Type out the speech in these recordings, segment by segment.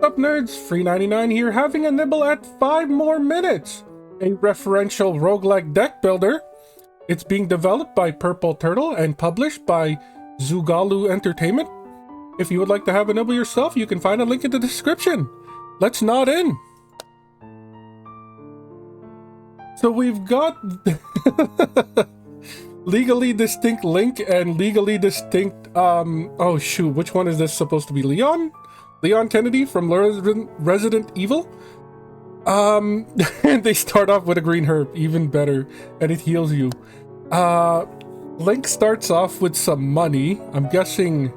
Sup Nerds, free 99 here, having a nibble at 5 more minutes. A referential roguelike deck builder. It's being developed by Purple Turtle and published by Zugalu Entertainment. If you would like to have a nibble yourself, you can find a link in the description. Let's nod in. So we've got legally distinct Link and legally distinct, oh shoot, which one is this supposed to be? Leon Kennedy from Resident Evil. And they start off with a green herb, even better, and it heals you. Link starts off with some money, I'm guessing,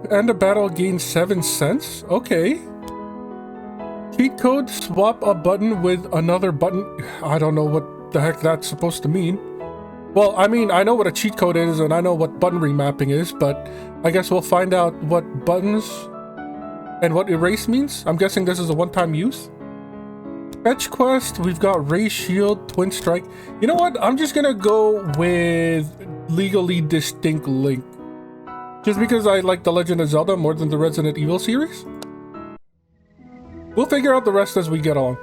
and the battle gains 7 cents. Okay. Cheat code, swap a button with another button. I don't know what the heck that's supposed to mean. Well, I mean, I know what a cheat code is and I know what button remapping is, but I guess we'll find out what buttons and what erase means. I'm guessing this is a one-time use. Fetch quest, we've got Ray Shield, Twin Strike. You know what? I'm just gonna go with legally distinct Link. Just because I like The Legend of Zelda more than the Resident Evil series. We'll figure out the rest as we get along.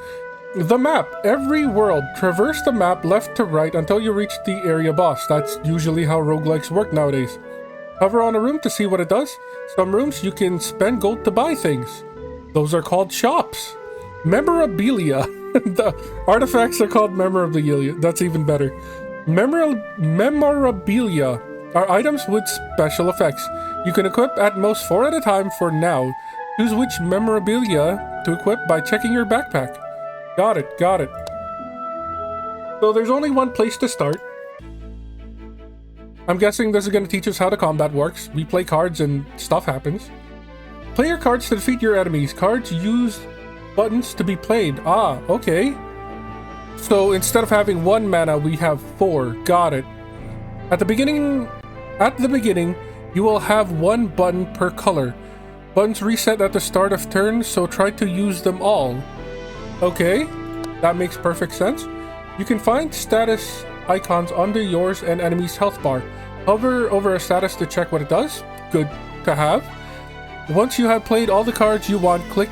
The map. Every world. Traverse the map left to right until you reach the area boss. That's usually how roguelikes work nowadays. Hover on a room to see what it does. Some rooms you can spend gold to buy things. Those are called shops. Memorabilia. The artifacts are called memorabilia. That's even better. Memorabilia are items with special effects. You can equip at most 4 at a time for now. Choose which memorabilia to equip by checking your backpack. Got it, got it. So there's only one place to start. I'm guessing this is going to teach us how the combat works. We play cards and stuff happens. Play your cards to defeat your enemies. Cards use buttons to be played. Ah, okay. So instead of having 1 mana, we have 4. Got it. At the beginning, you will have 1 button per color. Buttons reset at the start of turn, so try to use them all. Okay, that makes perfect sense. You can find status icons under yours and enemy's health bar. Hover over a status to check what it does. Good to have. Once you have played all the cards you want, click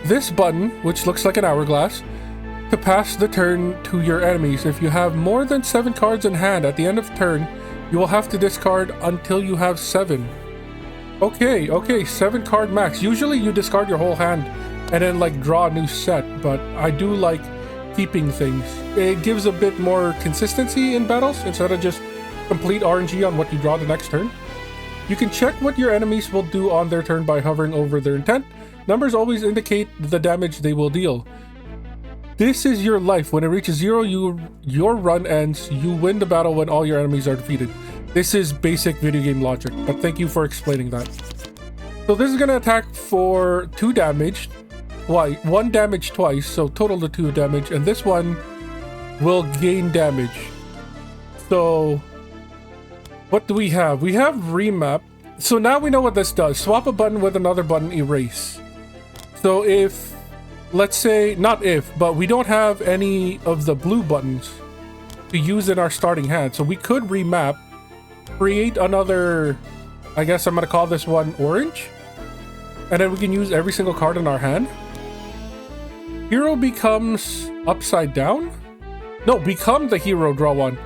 this button, which looks like an hourglass, to pass the turn to your enemies. If you have more than 7 cards in hand at the end of turn, you will have to discard until you have 7. Okay, 7 card max. Usually you discard your whole hand and then like draw a new set, but I do like keeping things. It gives a bit more consistency in battles instead of just complete RNG on what you draw the next turn. You can check what your enemies will do on their turn by hovering over their intent. Numbers always indicate the damage they will deal. This is your life. When it reaches 0, your run ends. You win the battle when all your enemies are defeated. This is basic video game logic, but thank you for explaining that. So this is going to attack for 2 damage. 1 damage twice, so total of 2 damage. And this one will gain damage. So what do we have? We have remap. So now we know what this does. Swap a button with another button, erase. So if, let's say, not if, but we don't have any of the blue buttons to use in our starting hand. So we could remap, create another, I guess I'm going to call this one orange. And then we can use every single card in our hand. Hero becomes upside down? No, become the hero, draw 1.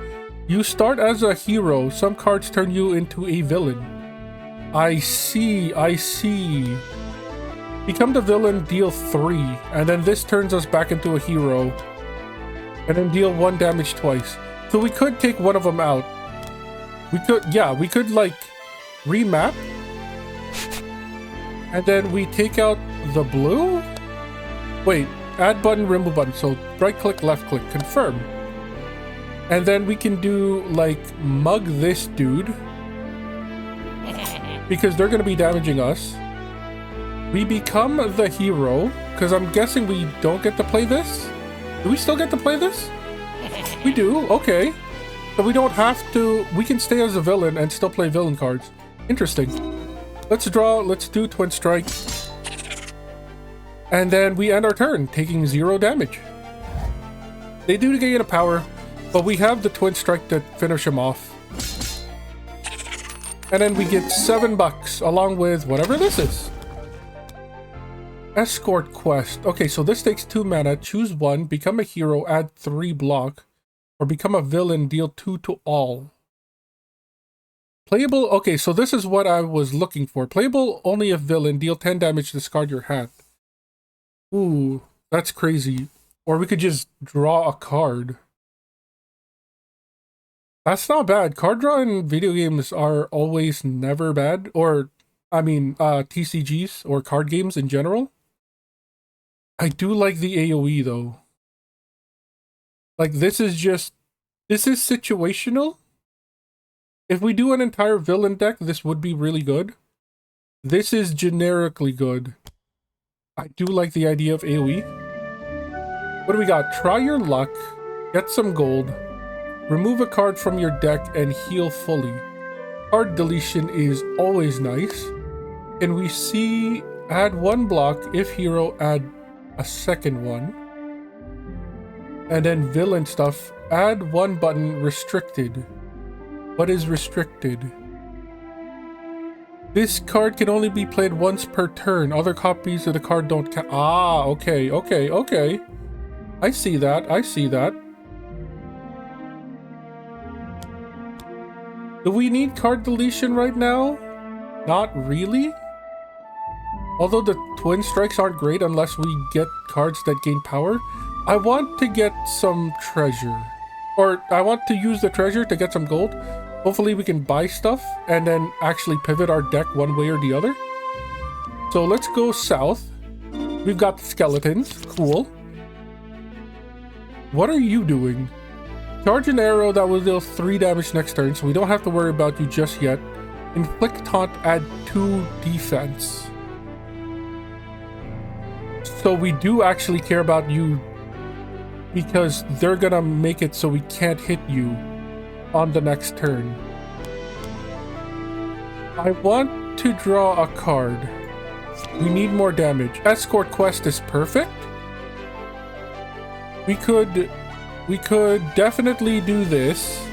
You start as a hero. Some cards turn you into a villain. I see. Become the villain, deal 3. And then this turns us back into a hero. And then deal 1 damage twice. So we could take one of them out. We could like remap. And then we take out the blue? Wait, add button, remove button. So right click, left click, confirm. And then we can do like mug this dude. Because they're going to be damaging us. We become the hero. Because I'm guessing we don't get to play this. Do we still get to play this? We do, okay. So we don't have to, we can stay as a villain and still play villain cards. Interesting. Let's do Twin Strike. And then we end our turn, taking 0 damage. They do gain a power, but we have the Twin Strike to finish him off. And then we get $7 along with whatever this is. Escort quest. Okay, so this takes 2 mana. Choose one. Become a hero. Add 3 block. Or become a villain. Deal 2 to all. Playable. Okay, so this is what I was looking for. Playable only if villain. Deal 10 damage. Discard your hat. Ooh, that's crazy. Or we could just draw a card. That's not bad. Card draw in video games are always never bad. Or, I mean, TCGs or card games in general. I do like the AoE though. Like this is situational. If we do an entire villain deck, this would be really good. This is generically good. I do like the idea of AoE. What do we got? Try your luck. Get some gold. Remove a card from your deck and heal fully. Card deletion is always nice. And we see add 1 block. If hero, add a second one. And then villain stuff. Add 1 button. Restricted. What is restricted? This card can only be played once per turn. Other copies of the card don't count. Ah, okay. I see that. Do we need card deletion right now? Not really. Although the twin strikes aren't great unless we get cards that gain power. I want to get some treasure. Or I want to use the treasure to get some gold. Hopefully we can buy stuff and then actually pivot our deck one way or the other. So let's go south. We've got the skeletons. Cool. What are you doing? Charge an arrow that will deal 3 damage next turn, so we don't have to worry about you just yet. Inflict taunt, add 2 defense. So we do actually care about you because they're gonna make it so we can't hit you on the next turn. I want to draw a card. We need more damage. Escort quest is perfect. We could definitely do this.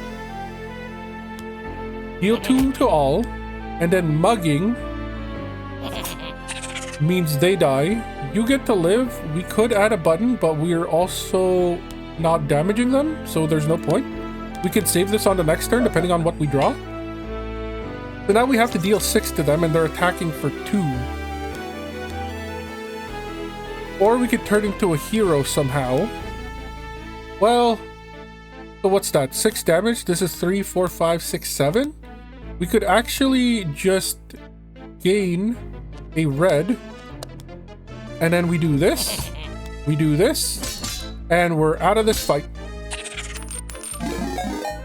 Deal 2 to all. And then mugging means they die. You get to live. We could add a button, but we're also not damaging them, so there's no point. We can save this on the next turn, depending on what we draw. So now we have to deal 6 to them, and they're attacking for 2. Or we could turn into a hero somehow. Well, so what's that? 6 damage? This is 3, 4, 5, 6, 7? We could actually just gain a red. And then we do this. We do this. And we're out of this fight.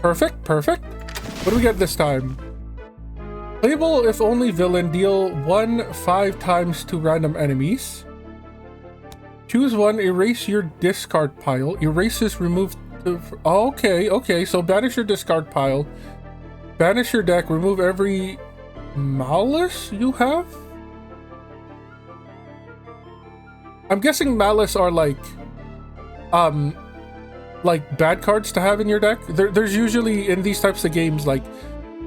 Perfect. What do we get this time? Playable if only villain. Deal 1 5 times to random enemies. Choose one. Erase your discard pile. Erases remove. Okay. So banish your discard pile. Banish your deck. Remove every malice you have. I'm guessing malice are like bad cards to have in your deck. There's usually in these types of games like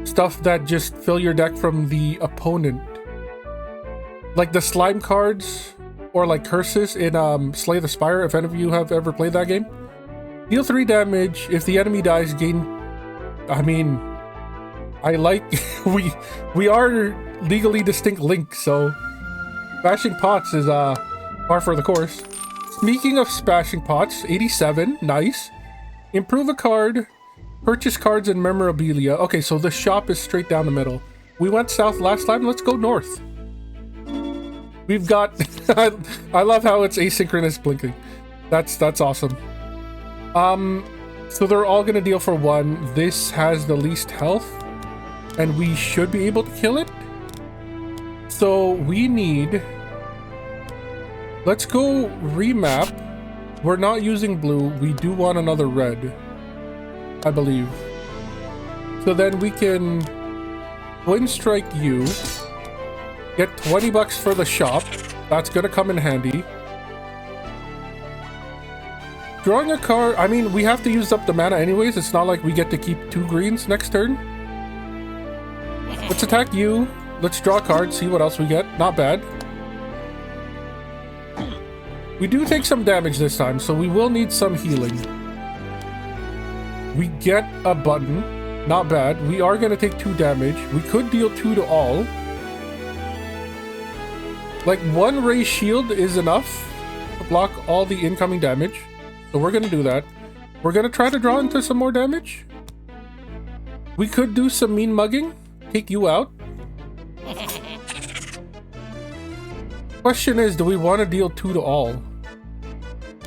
stuff that just fill your deck from the opponent, like the slime cards or like curses in Slay the Spire. If any of you have ever played that game, deal 3 damage. If the enemy dies, gain. I mean, I like we are legally distinct Link, so smashing pots is par for the course. Speaking of smashing pots, 87, nice. Improve a card, purchase cards and memorabilia. Okay, so the shop is straight down the middle. We went south last time, let's go north. We've got, I love how it's asynchronous blinking. That's awesome. So they're all gonna deal for 1. This has the least health, and we should be able to kill it. So we need, let's go remap. We're not using blue. We do want another red, I believe. So then we can twin strike you. Get 20 bucks for the shop. That's gonna come in handy. Drawing a card. I mean, we have to use up the mana anyways. It's not like we get to keep 2 greens next turn. Let's attack you. Let's draw a card. See what else we get. Not bad. We do take some damage this time, so we will need some healing. We get a button. Not bad. We are going to take 2 damage. We could deal 2 to all. Like, 1 ray shield is enough to block all the incoming damage. So we're going to do that. We're going to try to draw into some more damage. We could do some mean mugging. Take you out. Question is, do we want to deal 2 to all?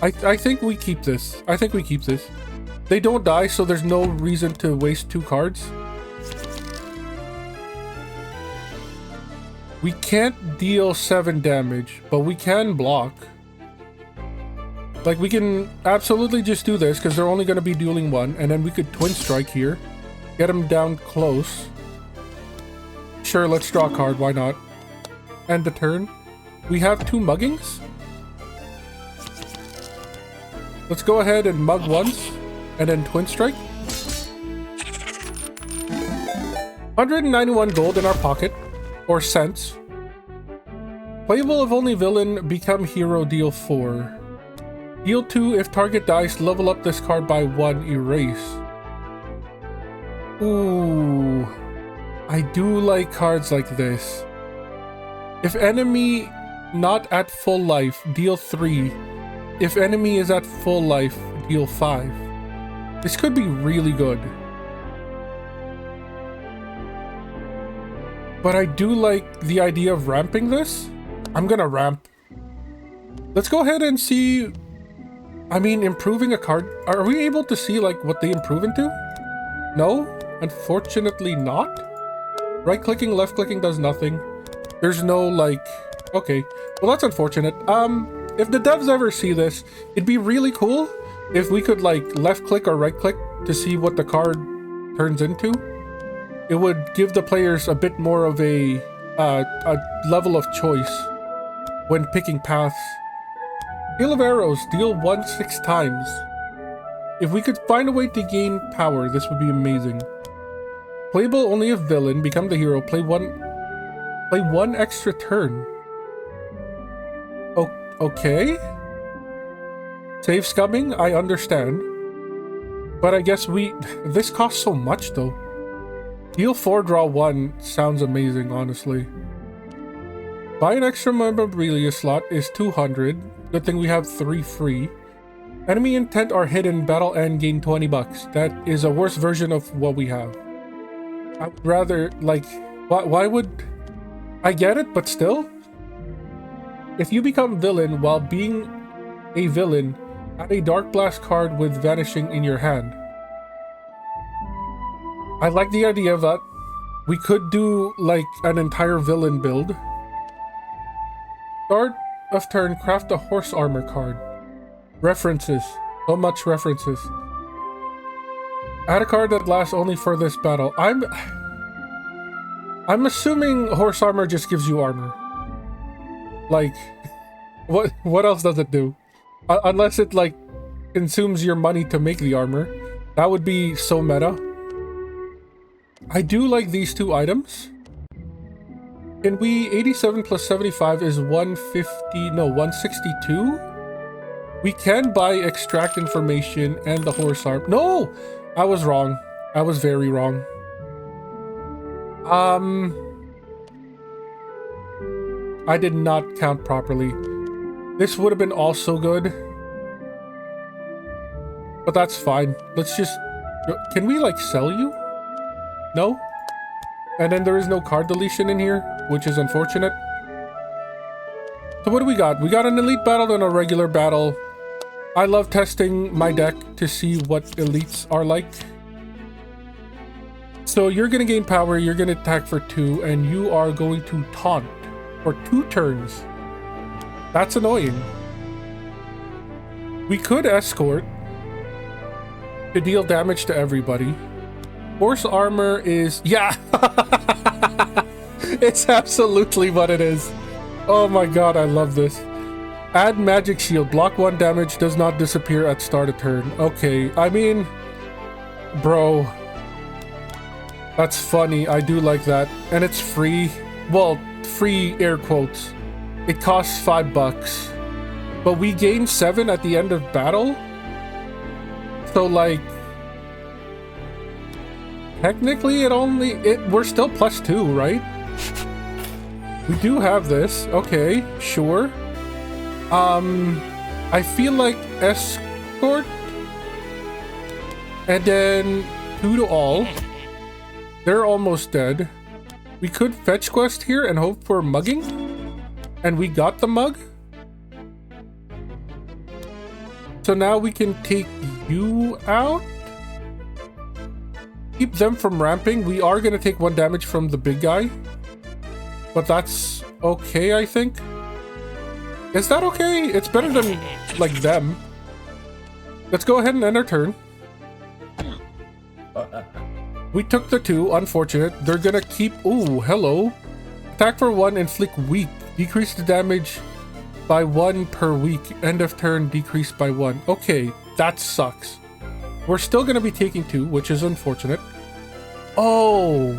I think we keep this. I think we keep this. They don't die, so there's no reason to waste 2 cards. We can't deal 7 damage, but we can block. Like, we can absolutely just do this, because they're only going to be dueling 1, and then we could twin strike here. Get them down close. Sure, let's draw a card, why not? End the turn. We have 2 muggings. Let's go ahead and mug once, and then twin strike. 191 gold in our pocket, or cents. Playable if only villain, become hero, deal 4. Deal 2 if target dies, level up this card by 1, erase. Ooh, I do like cards like this. If enemy not at full life, deal 3. If enemy is at full life, deal 5. This could be really good. But I do like the idea of ramping this. I'm gonna ramp. Let's go ahead and see. I mean, improving a card. Are we able to see like what they improve into? No, unfortunately not. Right clicking, left clicking does nothing. There's no like, okay. Well, that's unfortunate. If the devs ever see this, it'd be really cool if we could like left click or right click to see what the card turns into. It would give the players a bit more of a level of choice when picking paths. Hail of Arrows, deal 1 6 times. If we could find a way to gain power, this would be amazing. Playable only if villain, become the hero, play one extra turn. Okay. Save scumming, I understand. But I guess this costs so much though. Deal 4, draw 1 sounds amazing, honestly. Buy an extra memorabilia slot is 200. Good thing we have 3 free. Enemy intent are hidden, battle and gain 20 bucks. That is a worse version of what we have. I would rather, like, why would... I get it, but still? If you become villain while being a villain, add a Dark Blast card with vanishing in your hand. I like the idea of that. We could do, like, an entire villain build. Start of turn, craft a horse armor card. References. So much references. Add a card that lasts only for this battle. I'm assuming horse armor just gives you armor. Like, what else does it do? Unless it, like, consumes your money to make the armor. That would be so meta. I do like these 2 items. Can we... 87 plus 75 is 150... No, 162? We can buy extract information and the horse arm. No! I was wrong. I was very wrong. I did not count properly. This would have been also good. But that's fine. Let's just... Can we, like, sell you? No? And then there is no card deletion in here, which is unfortunate. So what do we got? We got an elite battle and a regular battle. I love testing my deck to see what elites are like. So you're going to gain power, you're going to attack for 2, and you are going to taunt for 2 turns. That's annoying. We could escort to deal damage to everybody. Horse armor is... Yeah! It's absolutely what it is. Oh my god, I love this. Add magic shield. Block 1 damage, does not disappear at start of turn. Okay, I mean... Bro. That's funny, I do like that. And it's free. Well, free air quotes. It costs $5. but we gain 7 at the end of battle. So like, technically we're still +2, right? We do have this. Okay, sure. I feel like escort, and then 2 to all. They're almost dead. We could fetch quest here and hope for mugging, and we got the mug. So now we can take you out. Keep them from ramping. We are gonna take 1 damage from the big guy, but that's okay, I think. Is that okay? It's better than, like, them. Let's go ahead and end our turn. We took the 2, unfortunate. They're gonna keep... Ooh, hello. Attack for 1, inflict weak. Decrease the damage by 1 per week. End of turn, decrease by 1. Okay, that sucks. We're still gonna be taking 2, which is unfortunate. Oh!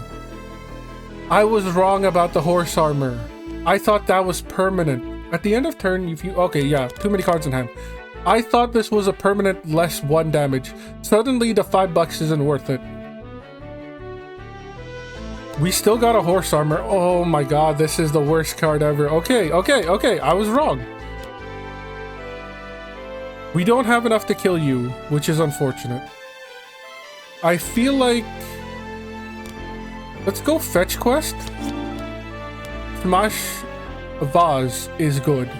I was wrong about the horse armor. I thought that was permanent. At the end of turn, if you... Okay, yeah, too many cards in hand. I thought this was a permanent less 1 damage. Suddenly, the $5 isn't worth it. We still got a horse armor. Oh my god, this is the worst card ever. Okay, I was wrong. We don't have enough to kill you, which is unfortunate. I feel like... Let's go fetch quest. Smash Vase is good.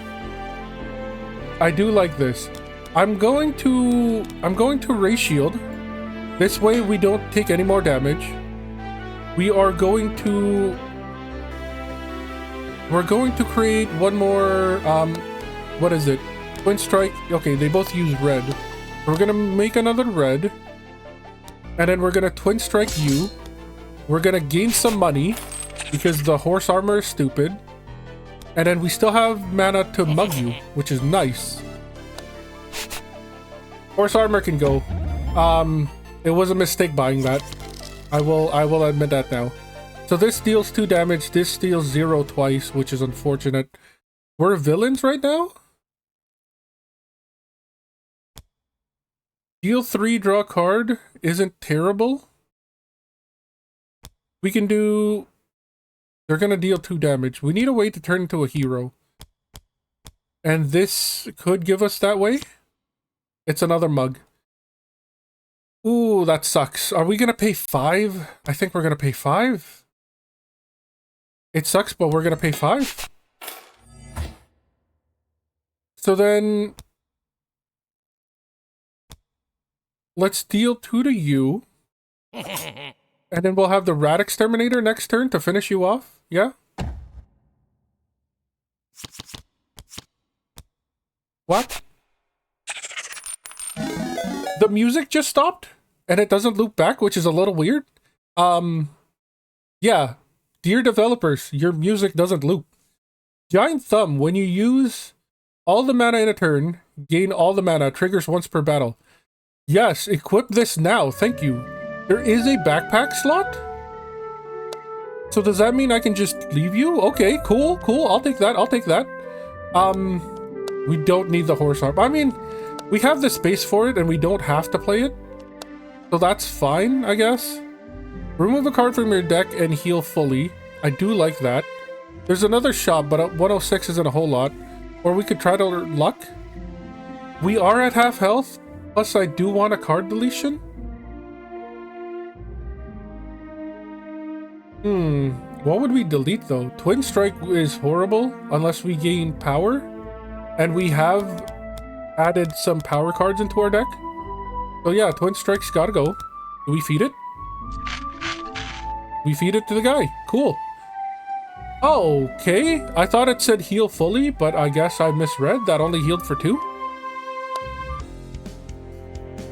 I do like this. I'm going to Ray Shield. This way we don't take any more damage. We're going to create 1 more, what is it? Twin Strike. Okay, they both use red. We're gonna make another red. And then we're gonna Twin Strike you. We're gonna gain some money because the horse armor is stupid. And then we still have mana to mug you, which is nice. Horse armor can go. It was a mistake buying that. I will admit that now. So this deals 2 damage, this deals 0 twice, which is unfortunate. We're villains right now? Deal 3, draw a card isn't terrible. We can do... They're gonna deal 2 damage. We need a way to turn into a hero. And this could give us that way. It's another mug. Ooh, that sucks. Are we gonna pay 5? I think we're gonna pay 5. It sucks, but we're gonna pay 5. So then... Let's deal 2 to you. And then we'll have the Rat Exterminator next turn to finish you off. Yeah? What? The music just stopped? And it doesn't loop back, which is a little weird. Yeah. Dear developers, your music doesn't loop. Giant Thumb, when you use all the mana in a turn, gain all the mana, triggers once per battle. Yes, equip this now, thank you. There is a backpack slot? So does that mean I can just leave you? Okay, cool, I'll take that, we don't need the horse arm. I mean, we have the space for it and we don't have to play it. So that's fine, I guess. Remove a card from your deck and heal fully. I do like that. There's another shop, but 106 isn't a whole lot. Or we could try to luck. We are at half health, plus I do want a card deletion. What would we delete though? Twin Strike is horrible unless we gain power. And we have added some power cards into our deck. So yeah, Twin Strike's gotta go. Do we feed it? We feed it to the guy. Cool. Okay. I thought it said heal fully, but I guess I misread. That only healed for 2.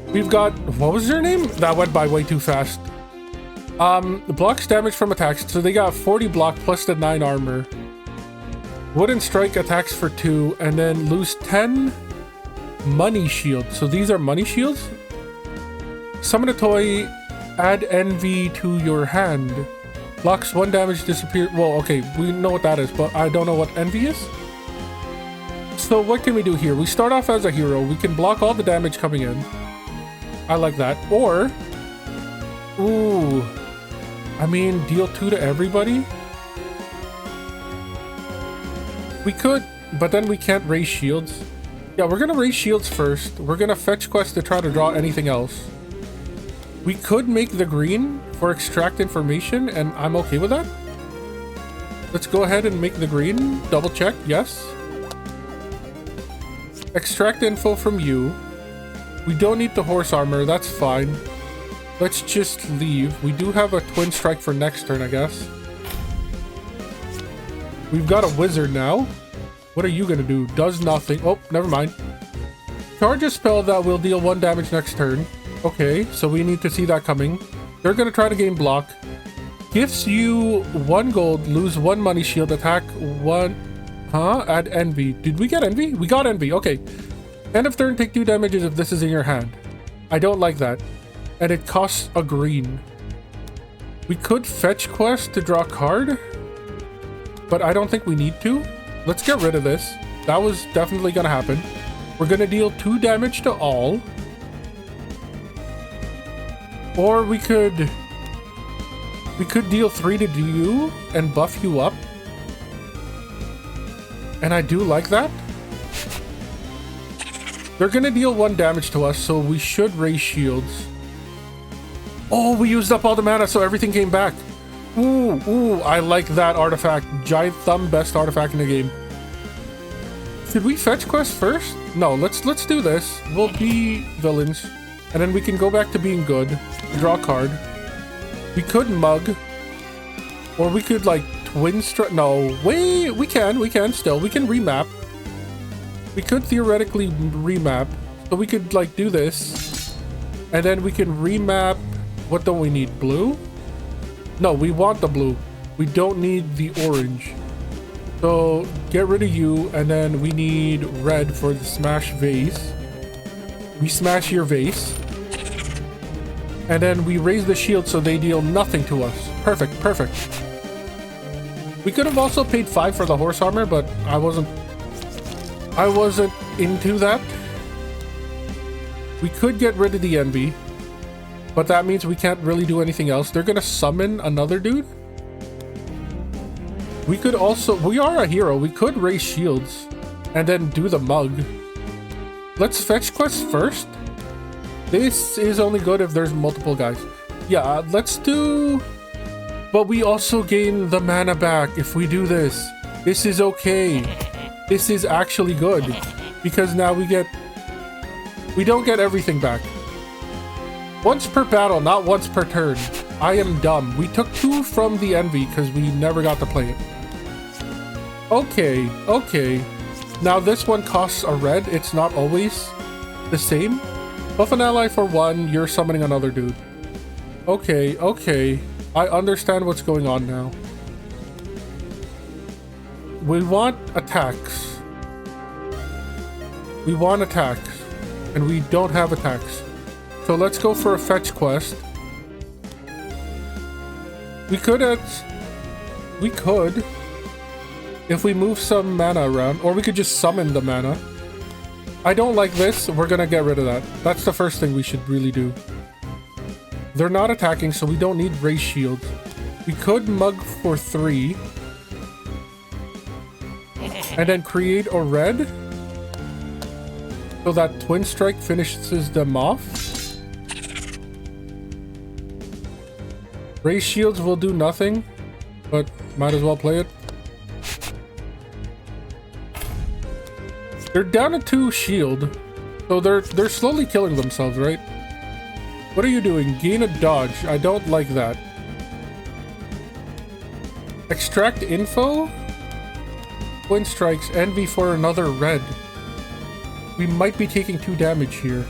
We've got... What was their name? That went by way too fast. Blocks damage from attacks. So they got 40 block plus the 9 armor. Wooden Strike attacks for 2. And then lose 10 money shield. So these are money shields? Summon a toy. Add envy to your hand. Blocks 1 damage, disappear. Well, okay, we know what that is, but I don't know what envy is. So what can we do here? We start off as a hero. We can block all the damage coming in. I like that. Or, ooh, I mean, deal 2 to everybody. We could, but then we can't raise shields. Yeah, we're gonna raise shields first. We're gonna fetch quest to try to draw anything else. We could make the green for extract information, and I'm okay with that. Let's go ahead and make the green. Double check, yes. Extract info from you. We don't need the horse armor, that's fine. Let's just leave. We do have a twin strike for next turn, I guess. We've got a wizard now. What are you gonna do? Does nothing. Oh, never mind. Charge a spell that will deal 1 damage next turn. Okay, so we need to see that coming. They're gonna try to gain block. Gives you 1 gold, lose 1 money shield, attack 1. Huh? Add envy. Did we get envy? We got envy. Okay. End of turn, take 2 damages if this is in your hand. I don't like that. And it costs a green. We could fetch quest to draw a card, but I don't think we need to. Let's get rid of this. That was definitely gonna happen. We're gonna deal 2 damage to all. Or we could deal 3 to you and buff you up. And I do like that. They're gonna deal 1 damage to us, so we should raise shields. Oh, we used up all the mana, so everything came back. Ooh, I like that artifact. Giant Thumb, best artifact in the game. Should we fetch quest first? No, let's do this. We'll be villains, and then we can go back to being good. Draw a card. We could mug, or we could like twin strike. No, wait, we can still. We can remap. We could theoretically remap, so we could like do this, and then we can remap. What don't we need? Blue? No, we want the blue. We don't need the orange. So get rid of you, and then we need red for the smash vase. We smash your vase. And then we raise the shield so they deal nothing to us. Perfect, perfect. We could have also paid 5 for the horse armor, but I wasn't into that. We could get rid of the envy, but that means we can't really do anything else. They're gonna summon another dude. We could also, we are a hero. We could raise shields and then do the mug. Let's fetch quest first. This is only good if there's multiple guys. Yeah, let's do, but we also gain the mana back if we do this. This is okay. This is actually good because now we don't get everything back. Once per battle, not once per turn. I am dumb. We took 2 from the envy because we never got to play it. Okay, okay. Now this one costs a red. It's not always the same. Buff an ally for 1, you're summoning another dude. Okay, okay. I understand what's going on now. We want attacks. We want attacks. And we don't have attacks. So let's go for a fetch quest. We could, if we move some mana around, or we could just summon the mana. I don't like this. We're gonna get rid of that. That's the first thing we should really do. They're not attacking, so we don't need raise shields. We could mug for 3. And then create a red. So that twin strike finishes them off. Raise shields will do nothing, but might as well play it. They're down to 2 shield, so they're slowly killing themselves, right? What are you doing? Gain a dodge. I don't like that. Extract info? Twin strikes, envy for another red. We might be taking 2 damage here.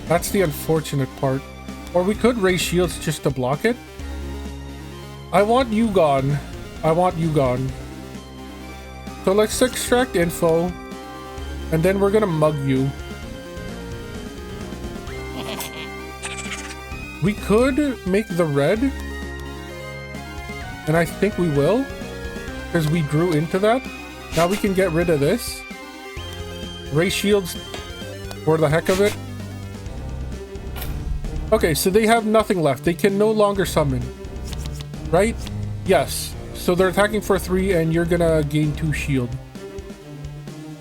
That's the unfortunate part. Or we could raise shields just to block it. I want you gone. I want you gone. So let's extract info, and then we're gonna mug you. We could make the red, and I think we will. because we grew into that. Now we can get rid of this. Ray shields for the heck of it. Okay, so they have nothing left. They can no longer summon. Right? Yes. So they're attacking for 3 and you're gonna gain 2 shield.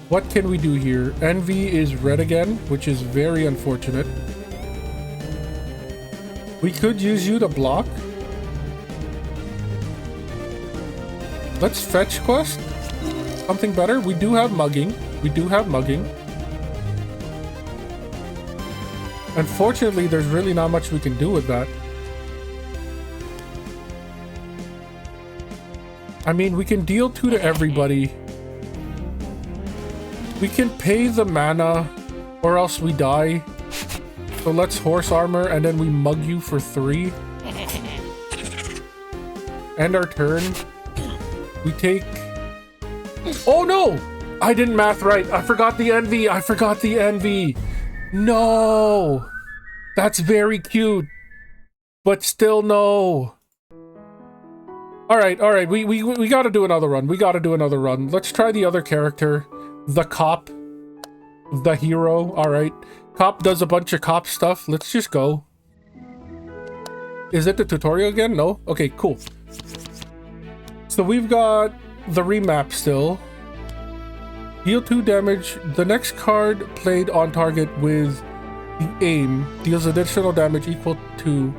What can we do here? Envy is red again, which is very unfortunate. We could use you to block. Let's fetch quest. Something better. We do have mugging. We do have mugging. Unfortunately, there's really not much we can do with that. I mean, we can deal 2 to everybody. We can pay the mana or else we die. So let's horse armor and then we mug you for 3. End our turn. We take... Oh no! I didn't math right. I forgot the envy. I forgot the envy. No! That's very cute. But still no. Alright, alright. We gotta do another run. We gotta do another run. Let's try the other character. The cop. The hero. Alright. Cop does a bunch of cop stuff. Let's just go. Is it the tutorial again? No? Okay, cool. So we've got the remap still. Deal 2 damage. The next card played on target with the aim deals additional damage equal to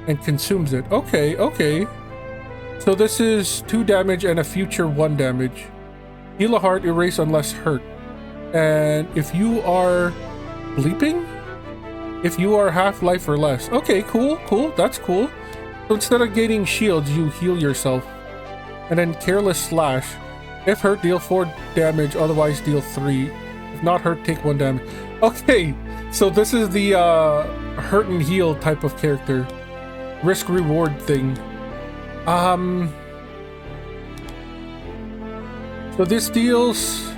and consumes it. Okay, okay. So this is 2 damage and a future 1 damage. Heal a heart, erase unless hurt. And if you are bleeping? If you are half life or less. Okay, cool, cool. That's cool. So instead of gaining shields, you heal yourself. And then careless slash. If hurt, deal 4 damage, otherwise deal 3. If not hurt, take 1 damage. Okay, so this is the hurt and heal type of character. Risk reward thing. So this deals...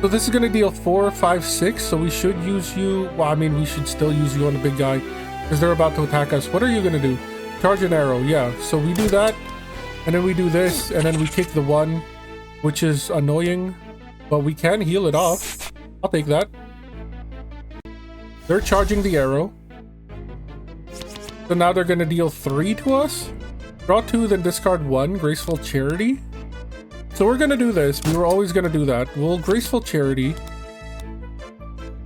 So this is going to deal 4, 5, 6, so we should use you... Well, I mean, we should still use you on the big guy, because they're about to attack us. What are you going to do? Charge an arrow, yeah. So we do that, and then we do this, and then we take the 1, which is annoying, but we can heal it off. I'll take that. They're charging the arrow. So now they're going to deal 3 to us. Draw 2, then discard 1. Graceful Charity. So we're going to do this. We were always going to do that. We'll Graceful Charity.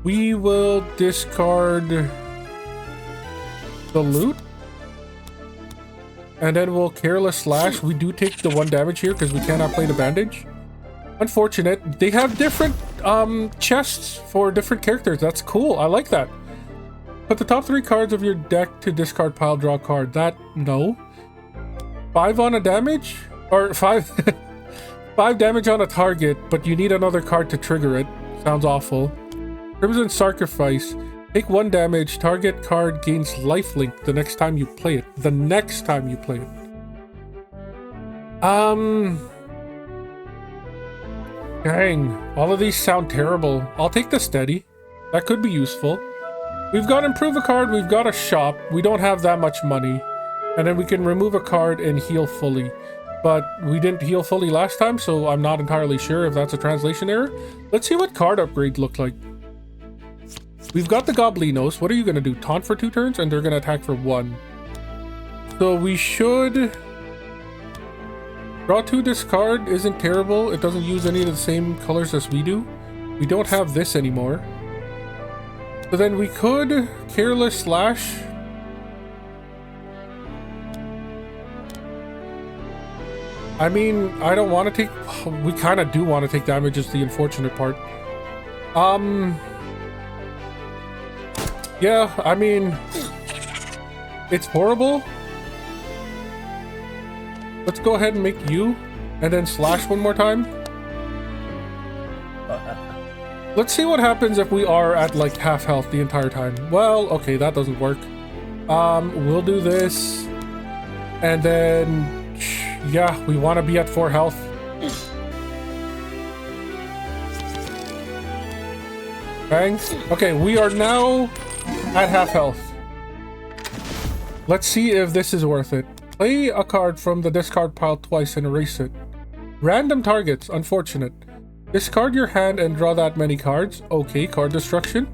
We will discard the loot. And then we'll Careless Slash. We do take the 1 damage here because we cannot play the bandage. Unfortunate. They have different chests for different characters. That's cool. I like that. Put the top 3 cards of your deck to discard pile, draw a card. That, no. 5 on a damage? Or 5... 5 damage on a target, but you need another card to trigger it. Sounds awful. Crimson Sacrifice. Take 1 damage. Target card gains lifelink the next time you play it. The next time you play it. Dang. All of these sound terrible. I'll take the steady. That could be useful. We've got improve a card. We've got a shop. We don't have that much money. And then we can remove a card and heal fully. But we didn't heal fully last time, so I'm not entirely sure if that's a translation error. Let's see what card upgrades look like. We've got the Goblinos. What are you going to do? Taunt for 2 turns, and they're going to attack for 1. So we should... Draw 2, discard isn't terrible. It doesn't use any of the same colors as we do. We don't have this anymore. So then we could Careless Slash... I mean, I don't want to take... We kind of do want to take damage, is the unfortunate part. Yeah, I mean... It's horrible. Let's go ahead and make you, and then slash 1 more time. Let's see what happens if we are at, like, half health the entire time. Well, okay, that doesn't work. We'll do this. And then... Yeah, we want to be at 4 health. Bang. Okay, we are now at half health. Let's see if this is worth it. Play a card from the discard pile twice and erase it. Random targets, unfortunate. Discard your hand and draw that many cards. Okay, card destruction.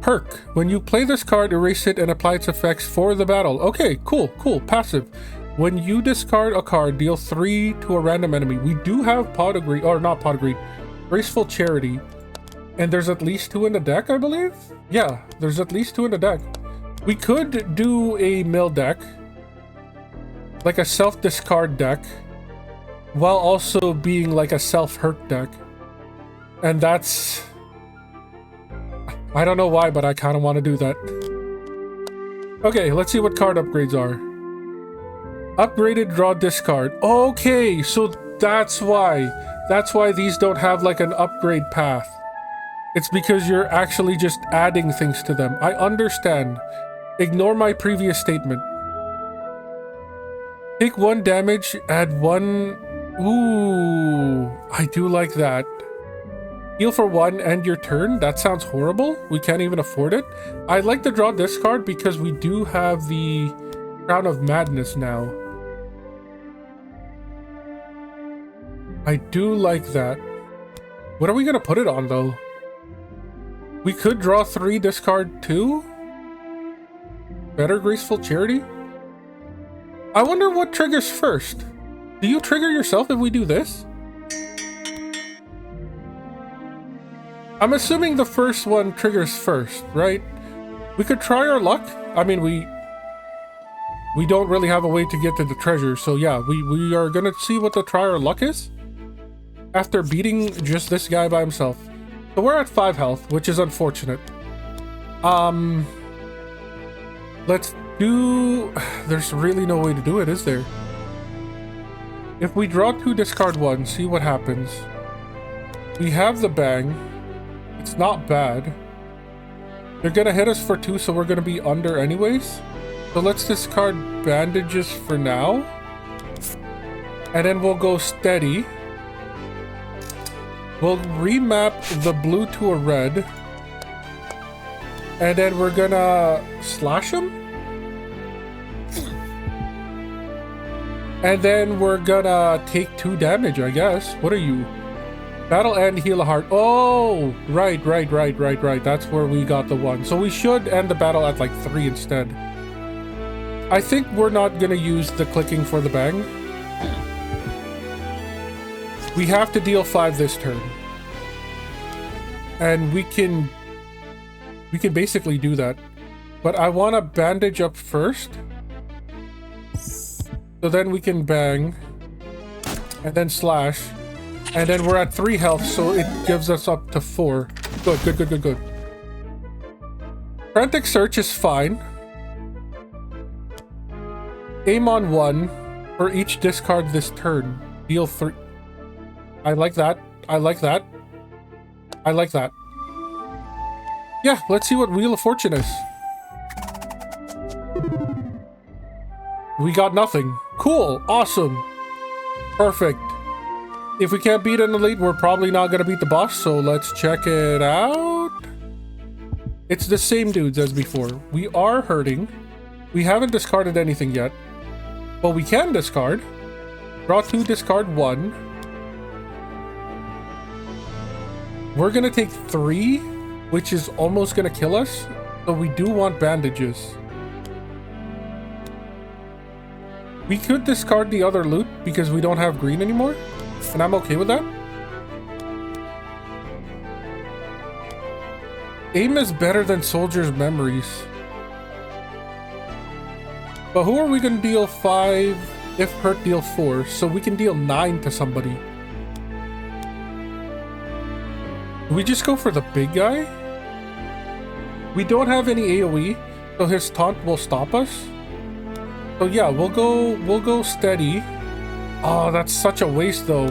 Perk. When you play this card, erase it and apply its effects for the battle. Okay, cool. Passive. When you discard a card, deal 3 to a random enemy. We do have Pot of Greed, or not Pot of Greed, Graceful Charity. And there's at least 2 in the deck, I believe? Yeah, there's at least 2 in the deck. We could do a mill deck, like a self-discard deck, while also being like a self-hurt deck. And that's... I don't know why, but I kind of want to do that. Okay, let's see what card upgrades are. Upgraded, draw, discard. Okay, so that's why. That's why these don't have like an upgrade path. It's because you're actually just adding things to them. I understand. Ignore my previous statement. Take 1 damage, add 1... Ooh, I do like that. Heal for 1, end your turn. That sounds horrible. We can't even afford it. I like to draw this card because we do have the Crown of Madness now. I do like that. What are we gonna put it on though? We could draw 3, discard 2. Better Graceful Charity? I wonder what triggers first. Do you trigger yourself if we do this? I'm assuming the first one triggers first, right? We could try our luck. I mean, we don't really have a way to get to the treasure, so yeah, we are gonna see what the try our luck is after beating just this guy by himself. So we're at 5 health, which is unfortunate. Let's do... There's really no way to do it, is there? If we draw 2, discard 1, see what happens. We have the bang. It's not bad. They're gonna hit us for 2, so we're gonna be under anyways. So let's discard bandages for now. And then we'll go steady. We'll remap the blue to a red. And then we're gonna slash him. And then we're gonna take 2 damage, I guess. What are you? Battle end, heal a heart. Oh, right. That's where we got the 1. So we should end the battle at like 3 instead. I think we're not gonna use the clicking for the bang. We have to deal 5 this turn. And we can basically do that. But I want to bandage up first. So then we can bang. And then slash. And then we're at 3 health, so it gives us up to 4. Good. Frantic Search is fine. Aim on 1 for each discard this turn. Deal 3. I like that. Yeah, let's see what Wheel of Fortune is. We got nothing. Cool. Awesome. Perfect. If we can't beat an elite, we're probably not going to beat the boss, so let's check it out. It's the same dudes as before. We are hurting. We haven't discarded anything yet. But we can discard. Draw 2, discard 1. We're going to take 3, which is almost going to kill us. So we do want bandages. We could discard the other loot because we don't have green anymore. And I'm okay with that. Aim is better than Soldier's Memories. But who are we going to deal 5 if hurt deal 4? So we can deal 9 to somebody. Do we just go for the big guy? We don't have any AoE, so his taunt will stop us. So yeah, we'll go steady. Oh, that's such a waste though.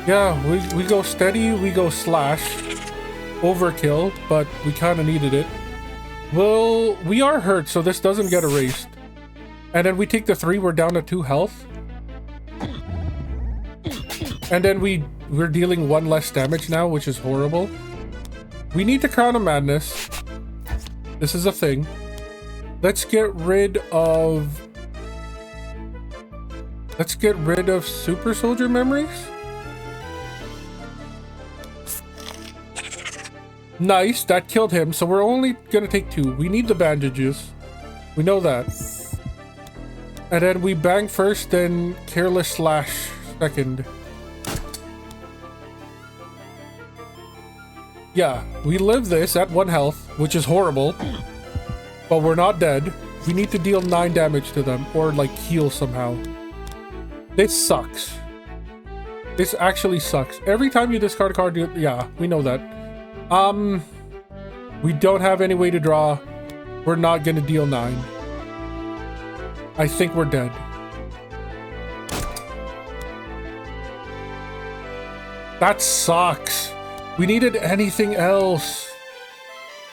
Yeah, we go steady, we go slash. Overkill, but we kind of needed it. Well, we are hurt, so this doesn't get erased. And then we take the 3, we're down to 2 health. And then we're dealing 1 less damage now, which is horrible. We need the Crown of Madness. This is a thing. Let's get rid of Let's get rid of super soldier memories. Nice, that killed him, so we're only gonna take 2. We need the bandages. We know that. And then we bang first, then careless slash second. Yeah, we live this at 1 health, which is horrible. But we're not dead. We need to deal 9 damage to them, or like heal somehow. This sucks. This actually sucks. Every time you discard a card, yeah, we know that. We don't have any way to draw. We're not gonna deal 9. I think we're dead. That sucks. We needed anything else.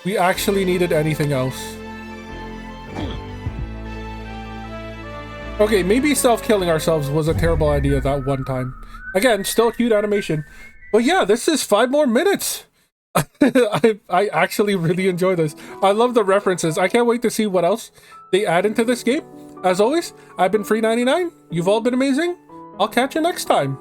We actually needed anything else. Okay, maybe self-killing ourselves was a terrible idea that one time. Again, still cute animation. But yeah, this is 5 more minutes. I actually really enjoy this. I love the references. I can't wait to see what else they add into this game. As always, I've been Free99. You've all been amazing. I'll catch you next time.